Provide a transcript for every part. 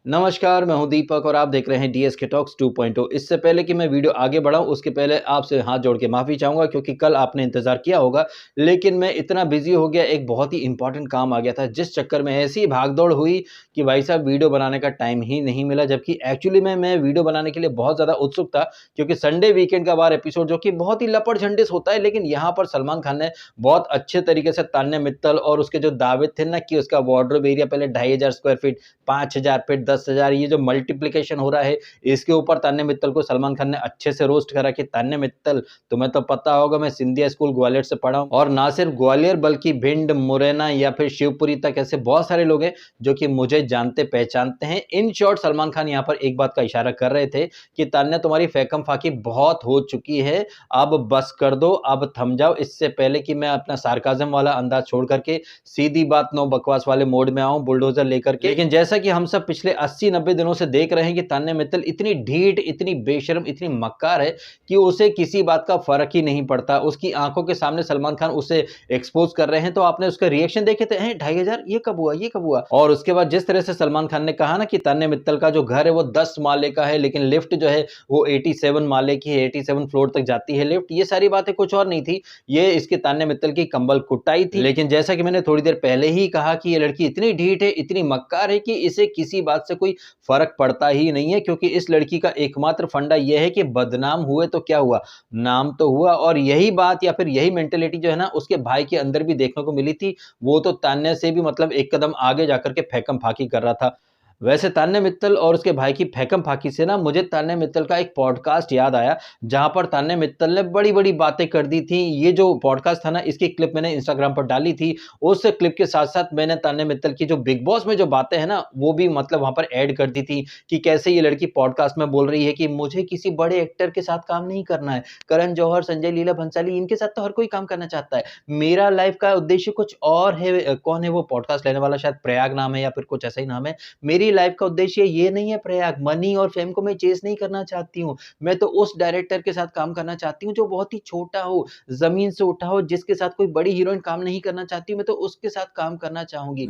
नमस्कार, मैं हूं दीपक और आप देख रहे हैं डीएसके टॉक्स 2.0। इससे पहले कि मैं वीडियो आगे बढ़ाऊं उसके पहले आपसे हाथ जोड़ के माफ़ी चाहूँगा क्योंकि कल आपने इंतज़ार किया होगा, लेकिन मैं इतना बिज़ी हो गया, एक बहुत ही इंपॉर्टेंट काम आ गया था जिस चक्कर में ऐसी भाग-दौड़ हुई कि भाई साहब वीडियो बनाने का टाइम ही नहीं मिला। जबकि एक्चुअली में मैं वीडियो बनाने के लिए बहुत ज़्यादा उत्सुक था क्योंकि संडे वीकेंड का वार एपिसोड जो कि बहुत ही लपड़-झंडिस होता है, लेकिन यहाँ पर सलमान खान ने बहुत अच्छे तरीके से तान्या मित्तल और उसके जो दावे थे ना कि उसका वार्डरोब एरिया पहले 2500 स्क्वायर फीट, 5000 फीट, 10,000, ये जो मल्टीप्लिकेशन हो रहा है, इसके ऊपर तान्या मित्तल को सलमान खान ने अच्छे से रोस्ट करा कि तान्या मित्तल, तुम्हें तो पता होगा मैं सिंधिया स्कूल ग्वालियर से पढ़ा हूं, और ना सिर्फ ग्वालियर बल्कि भिंड, मुरैना या फिर शिवपुरी तक ऐसे बहुत सारे लोग हैं जो कि मुझे जानते पहचानते हैं। इन शॉर्ट सलमान खान यहाँ पर एक बात का इशारा कर रहे थे कि तान्या तुम्हारी फैकम फाकी बहुत हो चुकी है, अब बस कर दो, अब थम जाओ। इससे पहले कि मैं अपना सार्काज़म वाला अंदाज छोड़ करके सीधी बात नो बकवास वाले मोड में आऊं बुलडोजर लेकर के, लेकिन जैसा कि हम सब पिछले 80-90 दिनों से देख रहे हैं कि तान्या मित्तल इतनी ढीठ, इतनी बेशर्म, इतनी मक्कार है कि उसे किसी बात का फर्क ही नहीं पड़ता। उसकी आंखों के सामने सलमान खान उसे एक्सपोज कर रहे हैं तो आपने उसका रिएक्शन देखे थे, 2500 ये कब हुआ, ये कब हुआ। और उसके बाद जिस तरह से सलमान खान ने कहा ना कि तान्या मित्तल का जो घर है वो 10 माले का है लेकिन लिफ्ट जो है वो 87 माले की है, 87 फ्लोर तक जाती है लिफ्ट, ये सारी बातें कुछ और नहीं थी, ये इसके तान्या मित्तल की कंबल कुटाई थी। लेकिन जैसा कि मैंने थोड़ी देर पहले ही कहा कि ये लड़की इतनी ढीठ है, इतनी मक्कार है कि इसे किसी बात से कोई फर्क पड़ता ही नहीं है, क्योंकि इस लड़की का एकमात्र फंडा यह है कि बदनाम हुए तो क्या हुआ, नाम तो हुआ। और यही बात या फिर यही मेंटेलिटी जो है ना उसके भाई के अंदर भी देखने को मिली थी। वो तो तान्या से भी मतलब एक कदम आगे जाकर के फेकम फाकी कर रहा था। वैसे तान्या मित्तल और उसके भाई की फेकम फाकी से ना मुझे तान्या मित्तल का एक पॉडकास्ट याद आया जहां पर तान्या मित्तल ने बड़ी बड़ी बातें कर दी थी। ये जो पॉडकास्ट था ना इसकी क्लिप मैंने इंस्टाग्राम पर डाली थी। उस क्लिप के साथ साथ मैंने तान्या मित्तल की जो बिग बॉस में जो बातें हैं ना वो भी मतलब वहां पर ऐड कर दी थी कि कैसे ये लड़की पॉडकास्ट में बोल रही है कि मुझे किसी बड़े एक्टर के साथ काम नहीं करना है, करण जौहर, संजय लीला भंसाली, इनके साथ तो हर कोई काम करना चाहता है, मेरा लाइफ का उद्देश्य कुछ और है। कौन है वो पॉडकास्ट लेने वाला, शायद प्रयाग नाम है या फिर कुछ ऐसा ही नाम है। मेरी लाइफ का उद्देश्य ये नहीं है प्रयाग, मनी और फेम को मैं चेस नहीं करना चाहती हूँ। मैं तो उस डायरेक्टर के साथ काम करना चाहती हूँ जो बहुत ही छोटा हो, जमीन से उठा हो, जिसके साथ कोई बड़ी हीरोइन काम नहीं करना चाहती, मैं तो उसके साथ काम करना चाहूंगी।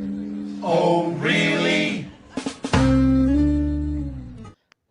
Oh, really?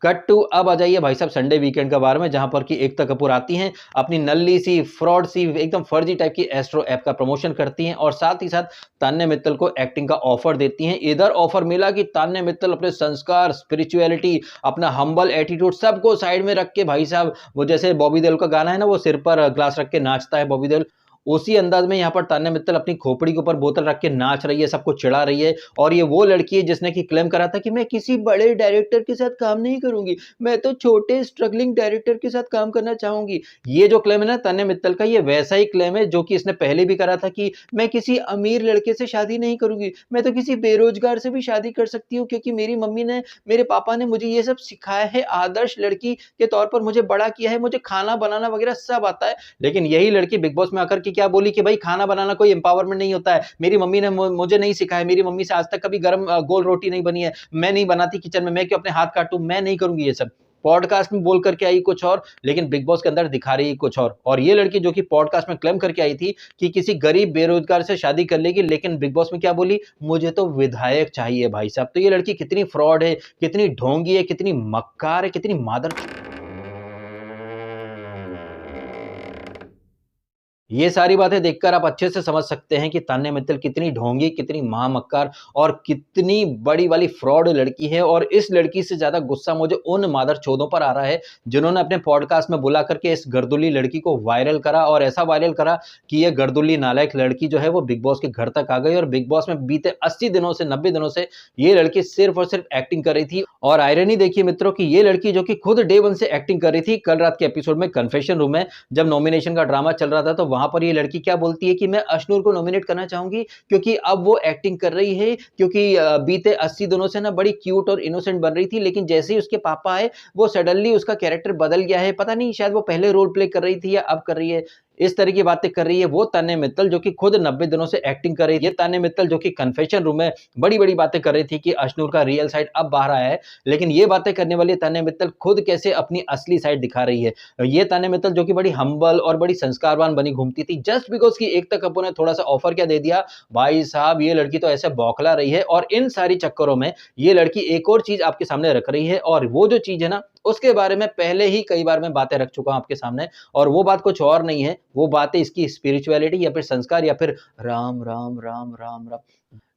कट टू अब आ जाइए भाई साहब संडे वीकेंड का बार में, जहां पर कि एकता कपूर आती हैं, अपनी नल्ली सी, फ्रॉड सी, एकदम फर्जी टाइप की एस्ट्रो ऐप का प्रमोशन करती हैं और साथ ही साथ तान्या मित्तल को एक्टिंग का ऑफर देती हैं। इधर ऑफर मिला कि तान्या मित्तल अपने संस्कार, स्पिरिचुअलिटी, अपना हम्बल एटीट्यूड सबको साइड में रख के भाई साहब, वो जैसे बॉबी देओल का गाना है ना, वो सिर पर ग्लास रख के नाचता है बॉबी देओल, उसी अंदाज में यहाँ पर तान्या मित्तल अपनी खोपड़ी के ऊपर बोतल रख के नाच रही है, सबको चिढ़ा रही है। और ये वो लड़की है जिसने कि क्लेम करा था कि मैं किसी बड़े डायरेक्टर के साथ काम नहीं करूंगी, मैं तो छोटे स्ट्रगलिंग डायरेक्टर के साथ काम करना चाहूंगी। ये जो क्लेम है ना तान्या मित्तल का, ये वैसा ही क्लेम है जो कि इसने पहले भी करा था कि मैं किसी अमीर लड़के से शादी नहीं करूंगी, मैं तो किसी बेरोजगार से भी शादी कर सकती हूँ क्योंकि मेरी मम्मी ने, मेरे पापा ने मुझे ये सब सिखाया है, आदर्श लड़की के तौर पर मुझे बड़ा किया है, मुझे खाना बनाना वगैरह सब आता है। लेकिन यही लड़की बिग बॉस में आकर के क्या बोली कि भाई खाना बनाना कोई एम्पावरमेंट नहीं होता है, मेरी मम्मी ने मुझे नहीं सिखाया, मेरी मम्मी से आज तक कभी गरम गोल रोटी नहीं बनी है, मैं नहीं बनाती किचन में, मैं क्यों अपने हाथ काटूं, मैं नहीं करूंगी ये सब। पॉडकास्ट में बोल करके आई कुछ और, लेकिन बिग बॉस के अंदर दिखा रही है कुछ और ये लड़की जो कि पॉडकास्ट में क्लेम करके आई थी कि किसी गरीब बेरोजगार से शादी कर लेगी, लेकिन बिग बॉस में क्या बोली, मुझे तो विधायक चाहिए भाई साहब। तो ये लड़की कितनी फ्रॉड है, कितनी ढोंगी है, कितनी मक्कार है, कितनी मादर। ये सारी बातें देखकर आप अच्छे से समझ सकते हैं कि तान्या मित्तल कितनी ढोंगी, कितनी महामक्कार और कितनी बड़ी वाली फ्रॉड लड़की है। और इस लड़की से ज्यादा गुस्सा मुझे उन मादरचोदों पर आ रहा है जिन्होंने अपने पॉडकास्ट में बुला करके इस गर्दुल्ली लड़की को वायरल करा, और ऐसा वायरल करा कि ये गर्दुल्ली नालायक लड़की जो है वो बिग बॉस के घर तक आ गई। और बिग बॉस में बीते 80 दिनों से 90 दिनों से ये लड़की सिर्फ और सिर्फ एक्टिंग कर रही थी। और आयरनी देखिए मित्रों कि ये लड़की जो कि खुद डे 1 से एक्टिंग कर रही थी, कल रात के एपिसोड में कन्फेशन रूम में जब नॉमिनेशन का ड्रामा चल रहा था तो वहां पर ये लड़की क्या बोलती है कि मैं अशनूर को नॉमिनेट करना चाहूंगी क्योंकि अब वो एक्टिंग कर रही है, क्योंकि बीते 80 दिनों से ना बड़ी क्यूट और इनोसेंट बन रही थी, लेकिन जैसे ही उसके पापा आए वो सडनली उसका कैरेक्टर बदल गया है। पता नहीं शायद वो पहले रोल प्ले कर रही थी या अब कर रही है, इस तरह की बातें कर रही है वो तान्या मित्तल जो कि खुद 90 दिनों से एक्टिंग कर रही है। ये तान्या मित्तल जो कि कन्फेशन रूम में बड़ी-बड़ी बातें कर रही थी कि अश्नूर का रियल साइड अब बाहर आया है। लेकिन ये बातें करने वाली तान्या मित्तल खुद कैसे अपनी असली साइड दिखा रही है। ये तान्या मित्तल जो कि बड़ी हम्बल और बड़ी संस्कारवान बनी घूमती थी, जस्ट बिकॉज़ कि एकता कपूर ने थोड़ा-सा ऑफर क्या दे दिया, भाई साहब ये लड़की तो ऐसे बौखला रही है। और इन सारी चक्करों में ये लड़की एक और चीज़ आपके सामने रख रही है, और वो जो चीज़ है ना, उसके बारे में पहले ही कई बार मैं बातें रख चुका हूँ आपके सामने, और वो बात कुछ और नहीं है, वो बात है इसकी स्पिरिचुअलिटी या फिर संस्कार या फिर राम, राम, राम, राम, राम।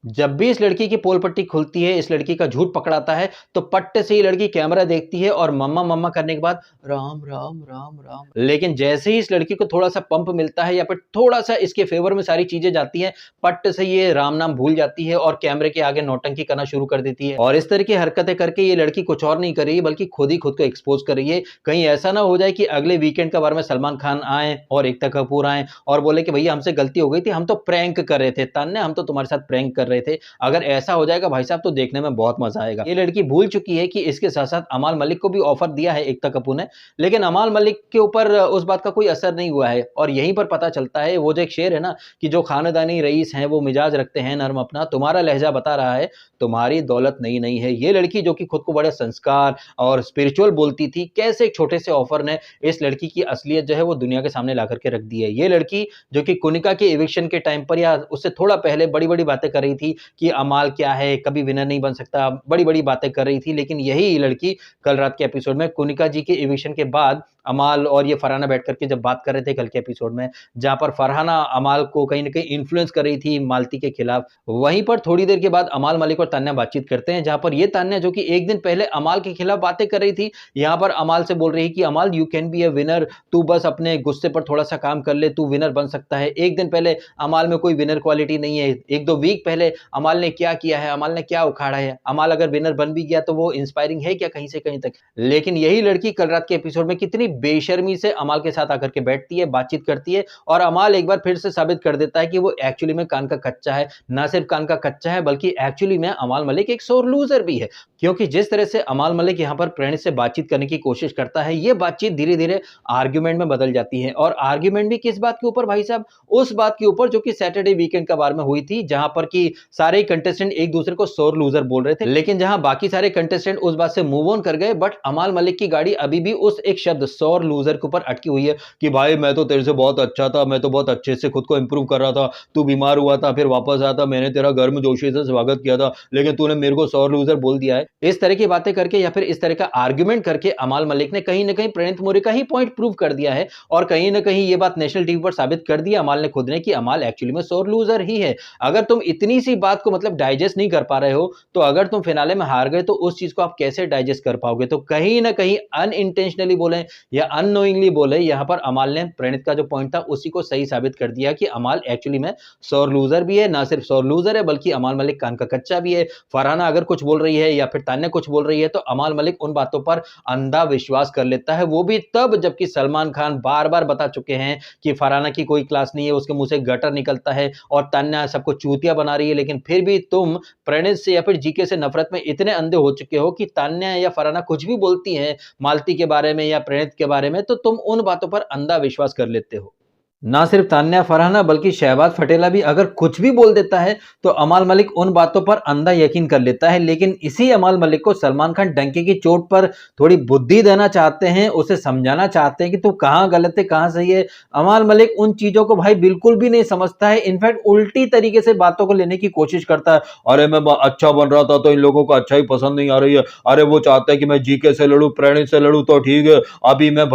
जब भी इस लड़की की पोल पट्टी खुलती है, इस लड़की का झूठ पकड़ाता है, तो पट्ट से ही लड़की कैमरा देखती है और मम्मा मम्मा करने के बाद राम राम राम राम। लेकिन जैसे ही इस लड़की को थोड़ा सा पंप मिलता है या फिर थोड़ा सा इसके फेवर में सारी चीजें जाती हैं, पट्ट से ये राम नाम भूल जाती है और कैमरे के आगे नौटंकी करना शुरू कर देती है। और इस तरह की हरकतें करके ये लड़की कुछ और नहीं कर रही है, बल्कि खुद ही खुद को एक्सपोज कर रही है। कहीं ऐसा ना हो जाए कि अगले वीकेंड का बार में सलमान खान आए और एकता कपूर आए और बोले कि भैया हमसे गलती हो गई थी, हम तो प्रैंक कर रहे थे, तान्या हम तो तुम्हारे साथ प्रैंक कर रहे थे। अगर ऐसा हो जाएगा भाई साहब तो देखने में बहुत मजा आएगा। ये लड़की भूल चुकी है कि इसके साथ साथ अमाल मलिक को भी ऑफर दिया है एकता कपूर ने, लेकिन अमाल मलिक के ऊपर उस बात का कोई असर नहीं हुआ है। और यहीं पर पता चलता है, वो जो एक शेर है ना कि जो खानदानी रईस हैं वो मिजाज रखते हैं नर्म अपना, तुम्हारा लहजा बता रहा है तुम्हारी दौलत नहीं नहीं है। ये लड़की जो कि खुद को बड़े संस्कार और स्पिरिचुअल बोलती थी, कैसे एक छोटे से ऑफर ने इस लड़की की असलियत जो है वो दुनिया के सामने ला करके रख दी है। ये लड़की जो कि कुनिका के इविक्शन के टाइम पर या उससे थोड़ा पहले बड़ी बड़ी बातें कर रही थी कि अमाल क्या है, कभी विनर नहीं बन सकता, बड़ी-बड़ी बातें कर रही थी। लेकिन यही लड़की कल रात के एपिसोड में कुनिका जी के इविक्शन के बाद अमाल और ये फरहाना बैठ करके जब बात कर रहे थे कल के एपिसोड में, जहां पर फरहाना अमाल को कहीं न कहीं इन्फ्लुएंस कर रही थी मालती के खिलाफ, वहीं पर थोड़ी देर के बाद अमाल मलिक और तान्या बातचीत करते हैं, जहां पर ये तान्या जो कि एक दिन पहले अमाल के खिलाफ बातें कर रही थी, यहां पर अमाल से बोल रही है कि अमाल you can be a winner, तू बस अपने गुस्से पर थोड़ा सा काम कर ले, तू विनर बन सकता है। एक दिन पहले अमाल में कोई विनर क्वालिटी नहीं है, एक दो वीक पहले अमाल ने क्या किया है, अमाल ने क्या उखाड़ा है, अमाल अगर विनर बन भी गया तो वो इंस्पायरिंग है क्या कहीं से कहीं तक। लेकिन यही लड़की कल रात के एपिसोड में कितनी बेशर्मी से अमाल के साथ आकर के बैठती है, बातचीत करती है, और अमाल एक बार फिर से साबित कर देता है कि वो एक्चुअली में कान का कच्चा है। ना सिर्फ कान का कच्चा है बल्कि एक्चुअली में अमाल मलिक एक सोर लूजर भी है, क्योंकि जिस तरह से अमाल मलिक यहाँ पर प्रणीत से बातचीत करने की कोशिश करता है, ये बातचीत धीरे धीरे आर्ग्यूमेंट में बदल जाती है। और आर्ग्यूमेंट भी किस बात के ऊपर भाई साहब, उस बात के ऊपर जो कि सैटरडे वीकेंड का बार में हुई थी, जहां पर कि सारे कंटेस्टेंट एक दूसरे को सोर लूजर बोल रहे थे। लेकिन जहां बाकी सारे कंटेस्टेंट उस बात से मूव ऑन कर गए, बट अमाल मलिक की गाड़ी अभी भी उस एक शब्द सोर लूजर के ऊपर अटकी हुई है कि भाई मैं तो तेरे से बहुत अच्छा था, मैं तो बहुत अच्छे से खुद को इंप्रूव कर रहा था, तू बीमार हुआ था फिर वापस आया था, मैंने तेरा गर्मजोशी से स्वागत किया था, लेकिन तूने मेरे को सोर लूजर बोल दिया है। इस तरह की बातें करके या फिर इस तरह का आर्ग्यूमेंट करके अमाल मलिक ने कहीं ना कहीं प्रणीत मोरे का ही पॉइंट प्रूव कर दिया है, और कहीं ना कहीं ये बात नेशनल टीवी पर साबित कर दिया अमाल ने खुद ने कि अमाल एक्चुअली में सोर लूजर ही है। अगर तुम इतनी सी बात को मतलब डाइजेस्ट नहीं कर पा रहे हो, तो अगर तुम फिनाले में हार गए तो उस चीज को आप कैसे डाइजेस्ट कर पाओगे। तो कहीं ना कहीं अनइंटेंशनली बोले या अननोइंगली बोले, यहां पर अमाल ने प्रणीत का जो पॉइंट था उसी को सही साबित कर दिया कि अमाल एक्चुअली में सोर लूजर भी है, ना सिर्फ सोर लूजर है बल्कि अमाल मलिक कान का कच्चा भी है। फरहाना अगर कुछ बोल रही है या फिर तान्या कुछ बोल रही है तो अमाल मलिक उन बातों पर अंधा विश्वास कर लेता है, वो भी तब जबकि सलमान खान बार बार बता चुके हैं कि फरहाना की कोई क्लास नहीं है, उसके मुंह से गटर निकलता है और तान्या सबको चूतिया बना रही है। लेकिन फिर भी तुम प्रणीत से या फिर जीके से नफरत में इतने अंधे हो चुके हो कि तान्या या फरहाना कुछ भी बोलती हैं मालती के बारे में या प्रणीत के बारे में, तो तुम उन बातों पर अंधा विश्वास कर लेते हो। ना सिर्फ तान्या फरहाना बल्कि शहबाज फटेला भी अगर कुछ भी बोल देता है तो अमाल मलिक उन बातों पर अंधा यकीन कर लेता है। लेकिन इसी अमाल मलिक को सलमान खान डंके की चोट पर थोड़ी बुद्धि देना चाहते हैं, उसे समझाना चाहते हैं कि तू कहां गलत है कहां सही है। अमाल मलिक उन चीजों को भाई बिल्कुल भी नहीं समझता है, इनफैक्ट उल्टी तरीके से बातों को लेने की कोशिश करता है। अरे मैं अच्छा बन रहा था तो इन लोगों को अच्छा ही पसंद नहीं आ रही है, अरे वो चाहते हैं कि मैं जीके से लड़ू प्रणीत से लड़ू तो ठीक है, अभी मैं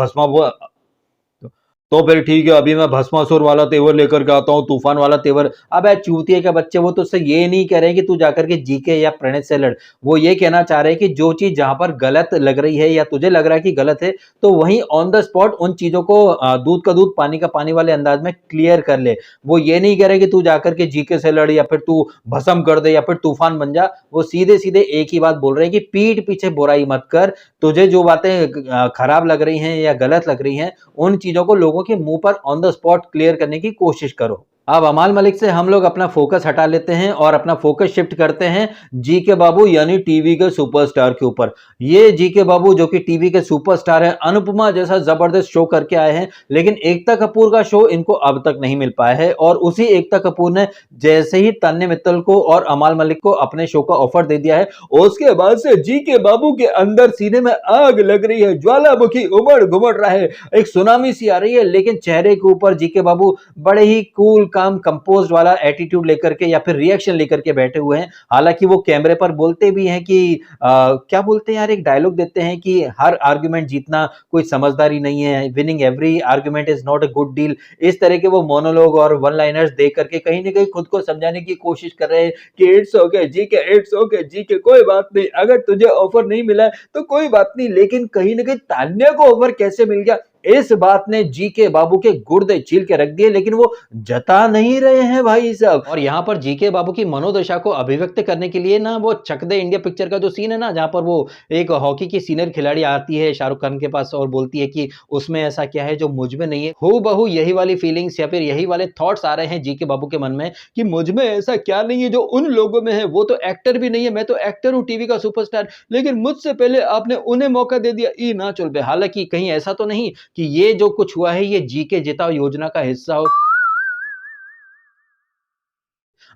तो फिर ठीक है, अभी मैं भस्मासुर वाला तेवर लेकर के आता हूँ, तूफान वाला तेवर। अब चूतिए के बच्चे, वो तो उससे ये नहीं कह रहे कि तू जाकर के जीके या प्रणीत से लड़, वो ये कहना चाह रहे हैं कि जो चीज जहां पर गलत लग रही है या तुझे लग रहा है कि गलत है, तो वहीं ऑन द स्पॉट उन चीजों को दूध का दूध पानी का पानी वाले अंदाज में क्लियर कर ले। वो ये नहीं कह रहे कि तू जाकर के जीके से लड़ या फिर तू भस्म कर दे या फिर तूफान बन जा। वो सीधे सीधे एक ही बात बोल रहे हैं कि पीठ पीछे बुराई मत कर, तुझे जो बातें खराब लग रही हैं या गलत लग रही हैं, उन चीजों को लोगों के मुंह पर ऑन द स्पॉट क्लियर करने की कोशिश करो। अब अमाल मलिक से हम लोग अपना फोकस हटा लेते हैं और अपना फोकस शिफ्ट करते हैं जी के बाबू यानी टीवी के सुपरस्टार के ऊपर। ये जी के बाबू जो कि टीवी के सुपरस्टार हैं, अनुपमा जैसा जबरदस्त शो करके आए हैं, लेकिन एकता कपूर का शो इनको अब तक नहीं मिल पाया है। और उसी एकता कपूर ने जैसे ही तान्या मित्तल को और अमाल मलिक को अपने शो का ऑफर दे दिया है, उसके बाद से जी के बाबू के अंदर सीने में आग लग रही है, ज्वालामुखी उमड़ घुमड़ रहा है, एक सुनामी सी आ रही है, लेकिन चेहरे के ऊपर जी के बाबू बड़े ही कूल काम कंपोज्ड वाला एटीट्यूड लेकर के या फिर रिएक्शन लेकर के बैठे हुए हैं। हालांकि वो कैमरे पर बोलते भी हैं कि क्या बोलते हैं यार, एक डायलॉग देते हैं कि हर आर्गुमेंट जीतना कोई समझदारी नहीं है, winning every argument is not a good deal. इस तरह के वो मोनोलॉग और वन लाइनर्स दे करके कहीं ना कहीं खुद को समझाने की कोशिश कर रहे हैं कि इट्स ओके जी के, इट्स ओके जी के, कोई बात नहीं, अगर तुझे ऑफर नहीं मिला है तो कोई बात नहीं। लेकिन कहीं ना कहीं तान्या को ऑफर कैसे मिल गया, इस बात ने जी के बाबू के गुर्दे छील के रख दिए, लेकिन वो जता नहीं रहे हैं भाई साहब। और यहाँ पर जी के बाबू की मनोदशा को अभिव्यक्त करने के लिए ना, वो चक दे इंडिया पिक्चर का जो सीन है ना, जहां पर वो एक हॉकी की सीनियर खिलाड़ी आती है शाहरुख खान के पास और बोलती है कि उसमें ऐसा क्या है जो मुझ में नहीं है, हूबहू यही वाली फीलिंग्स या फिर यही वाले थॉट्स आ रहे हैं जी के बाबू के मन में कि मुझ में ऐसा क्या नहीं है जो उन लोगों में है। वो तो एक्टर भी नहीं है, मैं तो एक्टर हूं, टीवी का सुपरस्टार, लेकिन मुझसे पहले आपने उन्हें मौका दे दिया, ई ना चल बे। हालांकि कहीं ऐसा तो नहीं कि ये जो कुछ हुआ है ये जी के जिताओ योजना का हिस्सा हो।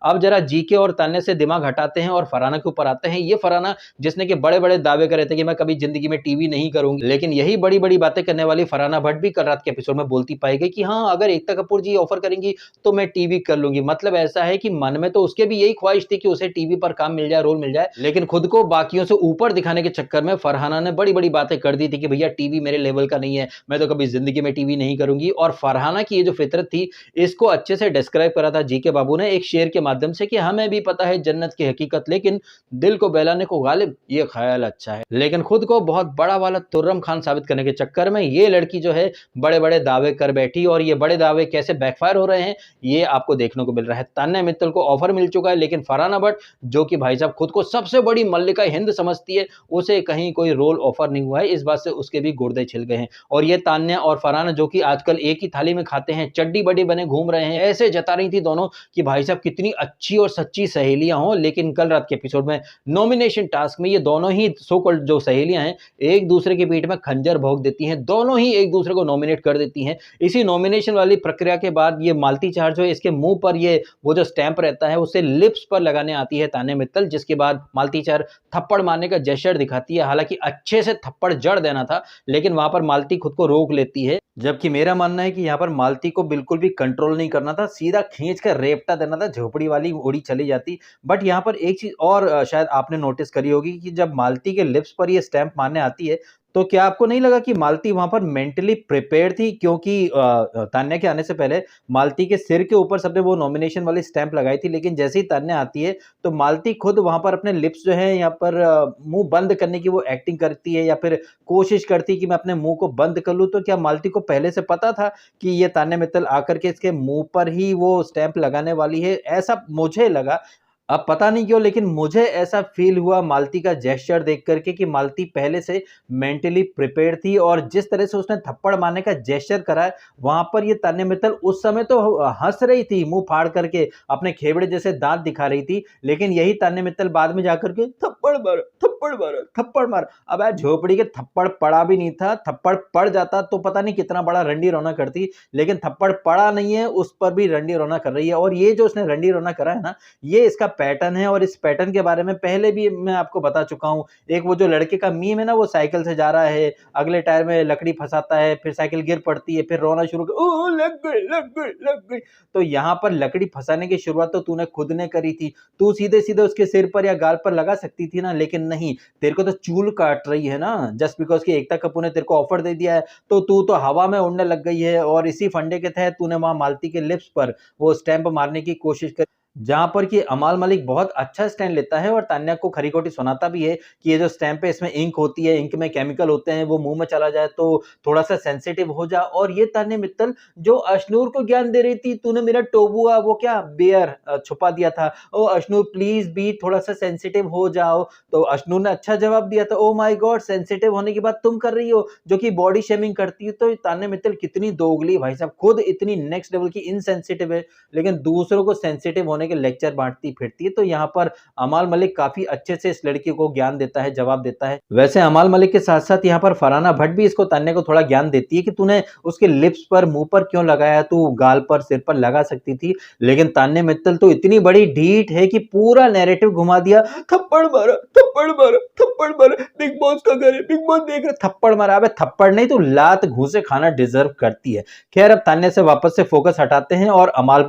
अब जरा जीके और तान्या से दिमाग हटाते हैं और फरहाना के ऊपर आते हैं। ये फरहाना जिसने कि बड़े-बड़े दावे करे थे कि मैं कभी ज़िंदगी में टीवी नहीं करूँगी, लेकिन यही बड़ी-बड़ी बातें करने वाली फरहाना भट्ट भी कल रात के एपिसोड में बोलती पाई गई कि हाँ, अगर एकता कपूर जी ऑफर करेंगी तो मैं टीवी कर लूँगी। मतलब ऐसा है कि मन में तो उसके भी यही ख्वाहिश थी कि उसे टीवी पर काम मिल जाए, रोल मिल जाए, लेकिन खुद को बाकियों से ऊपर दिखाने के चक्कर में फरहाना ने बड़ी-बड़ी बातें कर दी थी कि भैया टीवी मेरे लेवल का नहीं है, मैं तो कभी ज़िंदगी में टीवी नहीं करूँगी। और फरहाना की ये जो फितरत थी, इसको अच्छे से डिस्क्राइब करा था जी के बाबू ने एक शेर के माध्यम से कि हमें भी पता है जन्नत की हकीकत, लेकिन दिल को बहलाने को गालिब ये ख्याल अच्छा है। लेकिन खुद को बहुत बड़ा वाला तुर्रम खान साबित करने के चक्कर में ये लड़की जो है बड़े-बड़े दावे कर बैठी, और ये बड़े दावे कैसे बैकफायर हो रहे हैं ये आपको देखने को मिल रहा है। तान्या मित्तल को ऑफर मिल चुका है, लेकिन फरहाना भट्ट जो कि भाई साहब खुद को सबसे बड़ी मल्लिका हिंद समझती है, उसे कहीं कोई रोल ऑफर नहीं हुआ है। इस बात से उसके भी गुर्दे छिल गए हैं। और ये तान्या और फरहाना जो कि आजकल एक ही थाली में खाते हैं, चड्डी बड्डी बने घूम रहे हैं, ऐसे जता रही थी दोनों कि भाई साहब कितनी अच्छी और सच्ची सहेलियां हों। लेकिन कल रात के एपिसोड में नॉमिनेशन टास्क में ये दोनों ही सो कॉल्ड जो सहेलियां हैं एक दूसरे के पीठ में खंजर भोंक देती हैं, दोनों ही एक दूसरे को नॉमिनेट कर देती हैं। इसी नॉमिनेशन वाली प्रक्रिया के बाद ये मालती चार जो है इसके मुंह पर ये वो जो स्टैंप रहता है उसे लिप्स पर लगाने आती है तान्या मित्तल, जिसके बाद मालती चार थप्पड़ मारने का जेस्चर दिखाती है। हालांकि अच्छे से थप्पड़ जड़ देना था, लेकिन वहां पर मालती खुद को रोक लेती है। जबकि मेरा मानना है कि यहाँ पर मालती को बिल्कुल भी कंट्रोल नहीं करना था, सीधा खींच कर रेपटा देना था, झोपड़ी वाली उड़ी चली जाती। बट यहाँ पर एक चीज़ और शायद आपने नोटिस करी होगी कि जब मालती के लिप्स पर ये स्टैम्प मारने आती है, तो क्या आपको नहीं लगा कि मालती वहाँ पर मेंटली प्रिपेयर्ड थी? क्योंकि तान्या के आने से पहले मालती के सिर के ऊपर सबने वो नॉमिनेशन वाली स्टैम्प लगाई थी, लेकिन जैसे ही तान्या आती है, तो मालती खुद वहाँ पर अपने लिप्स जो है यहाँ पर मुँह बंद करने की वो एक्टिंग करती है या फिर कोशिश करती है कि मैं अपने मुँह को बंद कर लूँ। तो क्या मालती को पहले से पता था कि ये तान्या मित्तल आकर के इसके मुँह पर ही वो स्टैम्प लगाने वाली है? ऐसा मुझे लगा। अब पता नहीं क्यों, लेकिन मुझे ऐसा फ़ील हुआ मालती का जेस्चर देख कर के कि मालती पहले से मेंटली प्रिपेयर्ड थी, और जिस तरह से उसने थप्पड़ मारने का जेस्चर करा है, वहाँ पर ये तान्या मित्तल उस समय तो हँस रही थी, मुँह फाड़ करके अपने खेबड़े जैसे दाँत दिखा रही थी, लेकिन यही तान्या मित्तल बाद में जाकर के थप्पड़ मारा, थप्पड़ मारा, थप्पड़ मारा। अब यार झोपड़ी के थप्पड़ पड़ा भी नहीं था, थप्पड़ पड़ जाता तो पता नहीं कितना बड़ा रंडी रोना करती, लेकिन थप्पड़ पड़ा नहीं है, उस पर भी रंडी रोना कर रही है। और ये जो उसने रंडी रोना करा है ना, ये इसका पैटर्न है, और इस पैटर्न के बारे में पहले भी मैं आपको बता चुका हूँ। एक वो जो लड़के का मीम है ना, वो साइकिल से जा रहा है, अगले टायर में लकड़ी फंसाता है, फिर साइकिल गिर पड़ती है, फिर रोना शुरू कर, ओह लग गई, लग गई, लग गई। तो यहाँ पर लकड़ी फंसाने की शुरुआत तो तूने खुद ने करी थी। तू सीधे-सीधे उसके सिर पर या गाल पर लगा सकती थी ना, लेकिन नहीं, तेरे को तो चूल काट रही है ना, जस्ट बिकॉज़ कि एकता कपूर ने तेरे को ऑफर दे दिया है, तो तू तो हवा में उड़ने लग गई है। और इसी फंडे के तहत तूने वहाँ मालती के लिप्स पर वो स्टैम्प मारने की कोशिश करी। जहां पर कि अमाल मलिक बहुत अच्छा स्टैंड लेता है और तान्या को खरी खोटी सुनाता भी है कि ये जो स्टैम्प है इसमें इंक होती है, इंक में केमिकल होते हैं, वो मुंह में चला जाए तो थोड़ा सा सेंसिटिव हो जा। और ये तान्या मित्तल जो अशनूर को ज्ञान दे रही थी, तूने मेरा टोबुआ वो क्या बियर छुपा दिया था, ओ अशनूर प्लीज भी थोड़ा सा सेंसिटिव हो जाओ। तो अशनूर ने अच्छा जवाब दिया था, ओ माय गॉड सेंसिटिव होने की बात तुम कर रही हो जो कि बॉडी शेमिंग करती है। तो तान्या मित्तल कितनी दोगली भाई साहब, खुद इतनी नेक्स्ट लेवल की इनसेंसिटिव है लेकिन दूसरों को सेंसिटिव होने के लेक्चर बांटती फिरती है। तो यहाँ पर अमाल मलिक काफी अच्छे से इस लड़की को ज्ञान देता है, जवाब देता है। वैसे अमाल मलिक के साथ साथ यहाँ पर फरहाना भट्ट भी इसको तान्या को थोड़ा ज्ञान देती है कि तूने उसके लिप्स पर मुंह पर क्यों लगाया, तू गाल पर सिर पर लगा सकती थी। लेकिन तान्या मित्तल तो इतनी बड़ी ढीठ है कि पूरा नैरेटिव घुमा दिया, थप्पड़ मारा थप्पड़ मारा थप्पड़ मारा, बिग बॉस का घर है, बिग बॉस देख रहे, थप्पड़ मारा। अबे थप्पड़ नहीं तो लात घूंसे खाना डिजर्व करती है। खैर अब तान्या से वापस से फोकस हटाते हैं और अमाल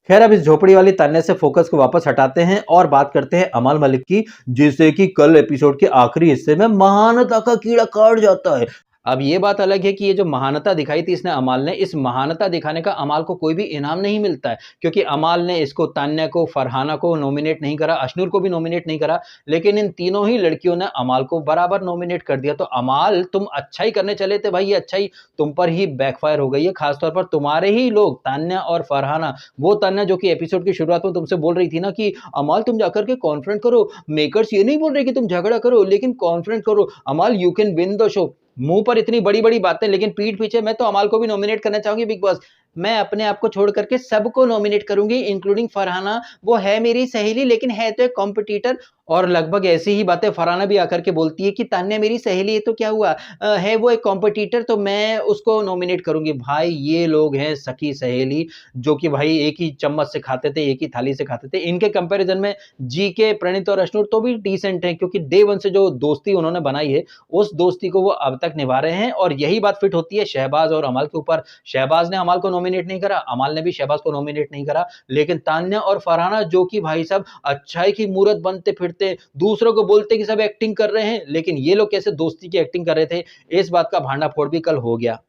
खैर अब इस झोपड़ी वाली तान्या से फोकस को वापस हटाते हैं और बात करते हैं अमाल मलिक की, जिसे कि कल एपिसोड के आखिरी हिस्से में महानता का कीड़ा काट जाता है। अब ये बात अलग है कि ये जो महानता दिखाई थी इसने अमाल ने, इस महानता दिखाने का अमाल को कोई भी इनाम नहीं मिलता है क्योंकि अमाल ने इसको तान्या को, फरहाना को नॉमिनेट नहीं करा, अशनूर को भी नॉमिनेट नहीं करा, लेकिन इन तीनों ही लड़कियों ने अमाल को बराबर नॉमिनेट कर दिया। तो अमाल तुम अच्छा ही करने चले थे भाई, ये अच्छा ही तुम पर ही बैकफायर हो गई है, खासतौर पर तुम्हारे ही लोग तान्या और फरहाना। वो तान्या जो कि एपिसोड की शुरुआत में तुमसे बोल रही थी ना कि अमाल तुम जाकर के कॉन्फ्रेंट करो, मेकर्स ये नहीं बोल रहे कि तुम झगड़ा करो लेकिन कॉन्फ्रेंट करो, अमाल you can win the show. मुंह पर इतनी बड़ी बड़ी बातें लेकिन पीठ पीछे मैं तो अमाल को भी नॉमिनेट करना चाहूंगी बिग बॉस। मैं अपने आप को छोड़ करके सबको नॉमिनेट करूंगी इंक्लूडिंग फरहाना, वो है मेरी सहेली लेकिन है तो एक कॉम्पिटिटर। और लगभग ऐसी ही बातें फरहाना भी आकर के बोलती है कि तान्या मेरी सहेली है तो क्या हुआ, है वो एक कॉम्पिटिटर तो मैं उसको नॉमिनेट करूंगी। भाई ये लोग हैं सखी सहेली जो कि भाई एक ही चम्मच से खाते थे, एक ही थाली से खाते थे। इनके कंपैरिजन में जीके, प्रणीत और अशनूर तो भी डिसेंट हैं क्योंकि डे वन से जो दोस्ती उन्होंने बनाई है उस दोस्ती को वो अब तक निभा रहे हैं। और यही बात फिट होती है शहबाज और अमाल के ऊपर। शहबाज ने अमाल को नॉमिनेट नहीं करा, अमाल ने भी शहबाज को नॉमिनेट नहीं करा, लेकिन तान्या और फरहाना जो कि भाई साहब अच्छाई की मूरत बनते फिरते दूसरों को बोलते कि सब एक्टिंग कर रहे हैं, लेकिन ये लोग कैसे दोस्ती की एक्टिंग कर रहे थे, इस बात का भांडाफोड़ भी कल हो गया।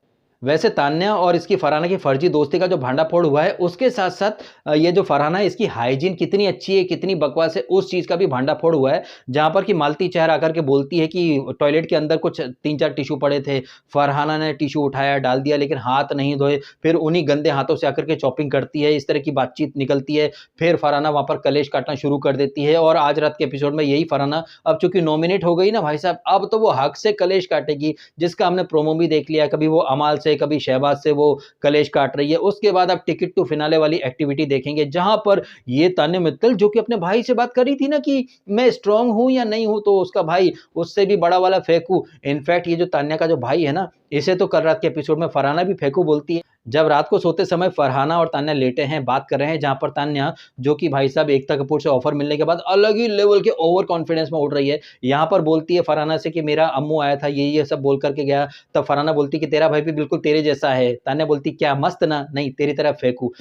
वैसे तान्या और इसकी फरहाना की फर्जी दोस्ती का जो भांडाफोड़ हुआ है उसके साथ साथ ये जो फरहाना है इसकी हाइजीन कितनी अच्छी है, कितनी बकवास है, उस चीज का भी भांडाफोड़ हुआ है। जहां पर कि मालती चेहरा आकर के बोलती है कि टॉयलेट के अंदर कुछ 3-4 टिश्यू पड़े थे, फरहाना ने टिश्यू उठाया डाल दिया लेकिन हाथ नहीं धोए, फिर उन्हीं गंदे हाथों से आकर के चॉपिंग करती है, इस तरह की बातचीत निकलती है। फिर फरहाना वहां पर कलेश काटना शुरू कर देती है और आज रात के एपिसोड में यही फरहाना अब चूंकि नॉमिनेट हो गई ना भाई साहब, अब तो वो हक से कलेश काटेगी, जिसका हमने प्रोमो भी देख लिया, कभी वो अमाल से कभी शहबाज से वो कलेश काट रही है। उसके बाद आप टिकट टू फिनाले वाली एक्टिविटी देखेंगे जहां पर ये तान्या मित्तल जो कि अपने भाई से बात कर रही थी ना कि मैं स्ट्रांग हूं या नहीं हूं, तो उसका भाई उससे भी बड़ा वाला फेंकू। इनफैक्ट ये जो तान्या का जो भाई है ना, इसे तो कल रात के एपिसोड में फरहाना भी फेंकू बोलती है। जब रात को सोते समय फरहाना और तान्या लेटे हैं, बात कर रहे हैं, जहां पर तान्या जो कि भाई साहब एकता कपूर से ऑफर मिलने के बाद अलग ही लेवल के ओवर कॉन्फिडेंस में उड़ रही है, यहां पर बोलती है फरहाना से कि मेरा अम्मू आया था, ये सब बोल करके गया। तब फरहाना बोलती कि तेरा भाई भी बिल्कुल तेरे जैसा है। तान्या बोलती क्या मस्त ना, नहीं तेरी तरह फेंकू।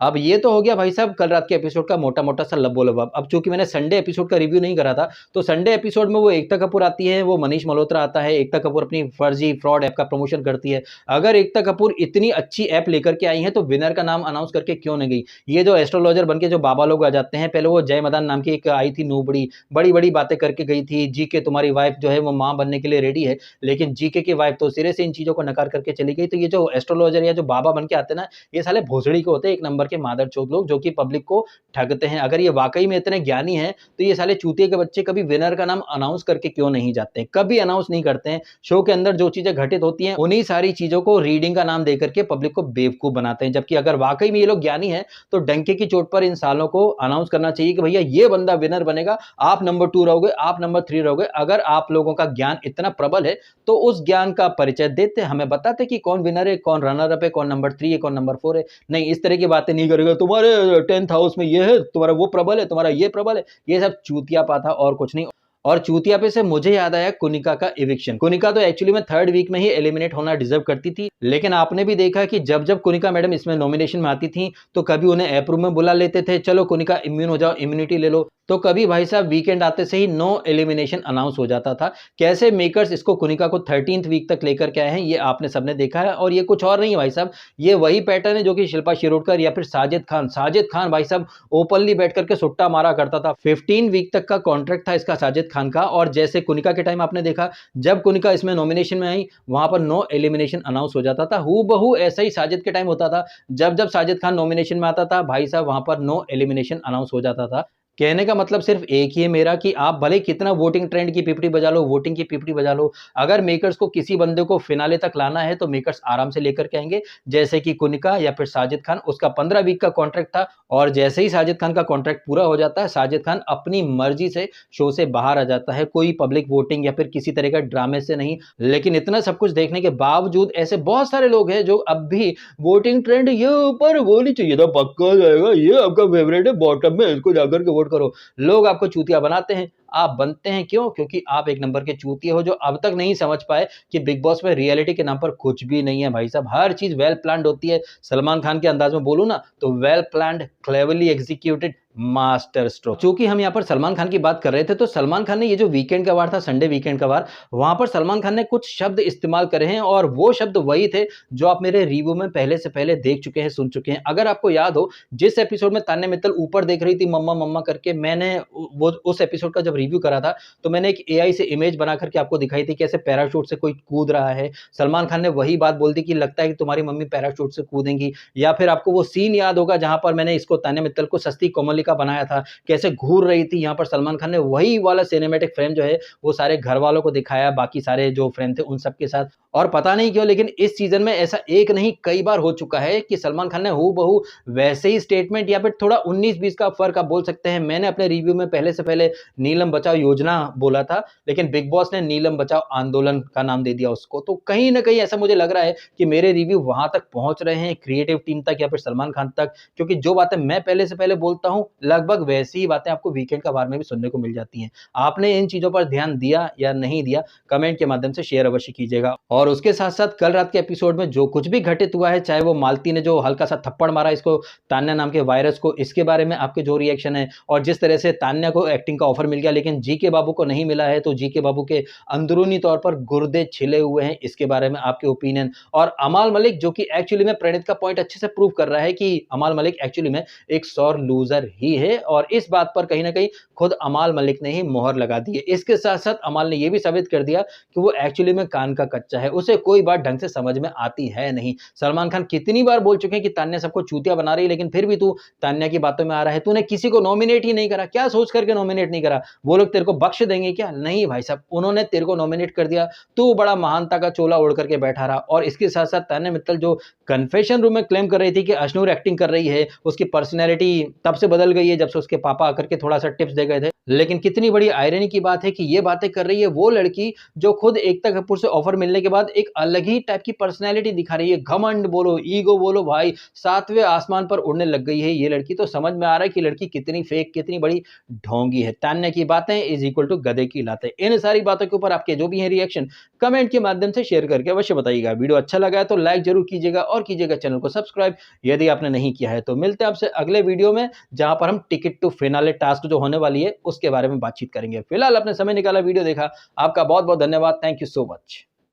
अब ये तो हो गया भाई साहब कल रात के एपिसोड का मोटा मोटा सा लब्बो लबाब। अब चूंकि मैंने संडे एपिसोड का रिव्यू नहीं करा था, तो संडे एपिसोड में वो एकता कपूर आती है, वो मनीष मल्होत्रा आता है, एकता कपूर अपनी फर्जी फ्रॉड ऐप का प्रमोशन करती है। अगर एकता कपूर इतनी अच्छी ऐप लेकर के आई है तो विनर का नाम अनाउंस करके क्यों नहीं गई। ये जो एस्ट्रोलॉजर बनके जो बाबा लोग आ जाते हैं, पहले वो जय मदान नाम की एक आई थी नूबड़ी, बड़ी बड़ी बातें करके गई थी, जीके तुम्हारी वाइफ जो है वो मां बनने के लिए रेडी है, लेकिन जीके की वाइफ तो सिरे से इन चीजों को नकार करके चली गई। तो ये जो एस्ट्रोलॉजर या जो बाबा बन के आते हैं ना, ये साले भोसड़ी के होते हैं, एक नंबर के मादरचोद लोग जो कि पब्लिक को ठगते हैं। अगर ये वाकई में इतने ज्ञानी हैं तो ये साले चूतिए के बच्चे कभी विनर का नाम अनाउंस करके क्यों नहीं जाते, कभी अनाउंस नहीं करते हैं। शो के अंदर जो चीजें घटित होती हैं उन्हीं सारी चीजों को रीडिंग का नाम देकर के पब्लिक को बेवकूफ बनाते हैं। जबकि अगर वाकई में ये लोग ज्ञानी हैं तो डंके की चोट पर इन सालों को अनाउंस करना चाहिए कि भैया ये बंदा विनर बनेगा, आप नंबर 2 रहोगे, आप नंबर 3 रहोगे। अगर आप लोगों का ज्ञान इतना प्रबल है तो उस ज्ञान का परिचय देते, हमें बताते कि कौन विनर है, कौन रनर अप है, कौन नंबर 3 है, कौन नंबर 4 है। नहीं, इस तरह की बातें नहीं करेगा, तुम्हारे 10th हाउस में ये है, तुम्हारा वो प्रबल है, तुम्हारा ये प्रबल है। ये सब चूतिया पाथा और कुछ नहीं। और चूतिया पे से मुझे याद आया कुनिका का इविक्शन। कुनिका तो एक्चुअली में 3rd वीक में ही एलिमिनेट होना डिजर्व करती थी, लेकिन आपने भी देखा कि जब जब कुनिका मैडम इसमें नॉमिनेशन में आती थी तो कभी उन्हें ऐप रूम में बुला लेते थे, चलो कुनिका इम्यून हो जाओ, इम्यूनिटी ले लो। तो कभी भाई साहब वीकेंड आते से ही नो एलिमिनेशन अनाउंस हो जाता था। कैसे मेकर्स इसको कुनिका को 13th वीक तक लेकर के आए हैं, ये आपने सबने देखा है और ये कुछ और नहीं है भाई साहब, ये वही पैटर्न है जो कि शिल्पा शिरोडकर या फिर साजिद खान भाई साहब ओपनली बैठ करके सुट्टा मारा करता था। 15 वीक तक का कॉन्ट्रैक्ट था इसका साजिद खान का, और जैसे कुनिका के टाइम आपने देखा, जब कुनिका इसमें नॉमिनेशन में आई, वहां पर नो एलिमिनेशन अनाउंस हो जाता था। हूबहू ऐसा ही साजिद के टाइम होता था, जब साजिद खान नॉमिनेशन में आता था भाई साहब, वहां पर नो एलिमिनेशन अनाउंस हो जाता था। कहने का मतलब सिर्फ एक ही है मेरा कि आप भले कितना वोटिंग ट्रेंड की पिपड़ी बजा लो, वोटिंग की पिपड़ी बजा लो, अगर मेकर्स को किसी बंदे को फिनाले तक लाना है तो मेकर्स आराम से लेकर के आएंगे। जैसे कि कुनिका या फिर साजिद खान, उसका 15 वीक का कॉन्ट्रैक्ट था, और जैसे ही साजिद खान का कॉन्ट्रैक्ट पूरा हो जाता है, साजिद खान अपनी मर्जी से शो से बाहर आ जाता है, कोई पब्लिक वोटिंग या फिर किसी तरह का ड्रामे से नहीं। लेकिन इतना सब कुछ देखने के बावजूद ऐसे बहुत सारे लोग हैं जो अब भी वोटिंग ट्रेंड ये ऊपर वो नहीं चाहिए था, पक्का जाएगा, ये आपका फेवरेट है, बॉटम में इसको जाकर के वोट करो। लोग आपको चूतिया बनाते हैं, आप बनते हैं क्यों? क्योंकि आप एक नंबर के चूतिया हो जो अब तक नहीं समझ पाए कि बिग बॉस में रियलिटी के नाम पर कुछ भी नहीं है भाई साहब, हर चीज वेल प्लान्ड होती है। सलमान खान के अंदाज में बोलूं ना तो well planned, cleverly executed, master stroke. चूंकि हम यहाँ पर सलमान खान की बात कर रहे थे, तो सलमान खान ने ये जो वीकेंड का वार था, संडे वीकेंड का वार, वहां पर सलमान खान ने कुछ शब्द इस्तेमाल करे हैं, और वो शब्द वही थे जो आप मेरे रिव्यू में पहले से पहले देख चुके हैं, सुन चुके हैं। अगर आपको याद हो, जिस एपिसोड में तान्या मित्तल ऊपर देख रही थी मम्मा मम्मा करके, मैंने वो उस एपिसोड का जब रिव्यू करा था, तो मैंने एक एआई से इमेज बना करके आपको दिखाई थी कैसे पैराशूट से कोई कूद रहा है। सलमान खान ने वही बात बोल दी कि लगता है कि तुम्हारी मम्मी पैराशूट से कूदेंगी। या फिर आपको वो सीन याद होगा जहां पर मैंने इसको तान्या मित्तल को सस्ती कोमलिका बनाया था, कैसे घूर रही थी, यहाँ पर सलमान खान ने वही वाला सिनेमैटिक फ्रेम जो है वो सारे घर वालों को दिखाया, बाकी सारे जो फ्रेंड थे उन सबके साथ। और पता नहीं क्यों, लेकिन इस सीजन में ऐसा एक नहीं कई बार हो चुका है कि सलमान खान ने हूबहू वैसे ही स्टेटमेंट या फिर थोड़ा 19-20 का फर्क आप बोल सकते हैं। मैंने अपने रिव्यू में पहले से पहले नीलम बचाओ योजना बोला था, लेकिन बिग बॉस ने नीलम बचाओ आंदोलन का नाम दे दिया उसको। तो कहीं ना कहीं ऐसा मुझे लग रहा है कि मेरे रिव्यू वहां तक पहुंच रहे हैं, क्रिएटिव टीम तक या फिर सलमान खान तक, क्योंकि जो बातें मैं पहले से पहले बोलता हूं, लगभग वैसी ही बातें आपको वीकेंड का वार में भी सुनने को मिल जाती हैं। आपने इन चीजों पर ध्यान दिया या नहीं दिया, कमेंट के माध्यम से शेयर अवश्य कीजिएगा। और उसके साथ साथ कल रात के एपिसोड में जो कुछ भी घटित हुआ है, चाहे वो मालती ने जो हल्का सा थप्पड़ मारा इसको, तान्या नाम के वायरस को, इसके बारे में आपके जो रिएक्शन है, और जिस तरह से तान्या को एक्टिंग का ऑफर मिल गया लेकिन जीके बाबू को नहीं मिला है, तो जीके बाबू के अंदरूनी तौर पर गुर्दे छिले हुए हैं, इसके बारे में आपके ओपिनियन। और अमाल मलिक जो कि एक्चुअली में प्रणीत का पॉइंट अच्छे से प्रूव कर रहा है कि अमाल मलिक एक्चुअली में एक सौर लूजर ही है, और इस बात पर कहीं ना कहीं खुद अमाल मलिक ने ही मोहर लगा दी है। इसके साथ साथ अमाल ने यह भी साबित कर दिया कि वो एक्चुअली में कान का कच्चा है, उसे कोई बात ढंग से समझ में आती है नहीं। सलमान खान कितनी बार बोल चुके हैं कि तान्या सबको चूतिया बना रही है, लेकिन फिर भी तू तान्या की बातों में आ रहा है। तूने किसी को नॉमिनेट ही नहीं करा, क्या सोच करके नॉमिनेट नहीं करा? वो लोग तेरे को बख्श देंगे क्या? नहीं भाई साहब, उन्होंने तेरे को नॉमिनेट कर दिया, तू बड़ा महानता का चोला ओढ़ करके बैठा रहा। और इसके साथ साथ तान्या मित्तल जो कन्फेशन रूम में क्लेम कर रही थी कि अश्नूर एक्टिंग कर रही है, उसकी पर्सनैलिटी तब से बदल गई है जब से उसके पापा आकर के थोड़ा सा टिप्स दे गए थे। लेकिन कितनी बड़ी आयरनी की बात है कि ये बातें कर रही है वो लड़की जो खुद एकता कपूर से ऑफर मिलने के बाद एक अलग ही टाइप की पर्सनैलिटी दिखा रही है। घमंड बोलो, ईगो बोलो भाई, सातवें आसमान पर उड़ने लग गई है ये लड़की। तो समझ में आ रहा है कि लड़की कितनी फेक, कितनी बड़ी ढोंगी है। तान्या की बातें इज इक्वल टू गधे की लातें। इन सारी बातों के ऊपर आपके जो भी है रिएक्शन, कमेंट के माध्यम से शेयर करके अवश्य बताइएगा। वीडियो अच्छा लगा है तो लाइक जरूर कीजिएगा, और कीजिएगा चैनल को सब्सक्राइब यदि आपने नहीं किया है। तो मिलते हैं आपसे अगले वीडियो में, जहां पर हम टिकट टू फिनाले टास्क जो होने वाली है उसके बारे में बातचीत करेंगे। फिलहाल अपने समय निकाला, वीडियो देखा, आपका बहुत बहुत धन्यवाद। Thank you so much.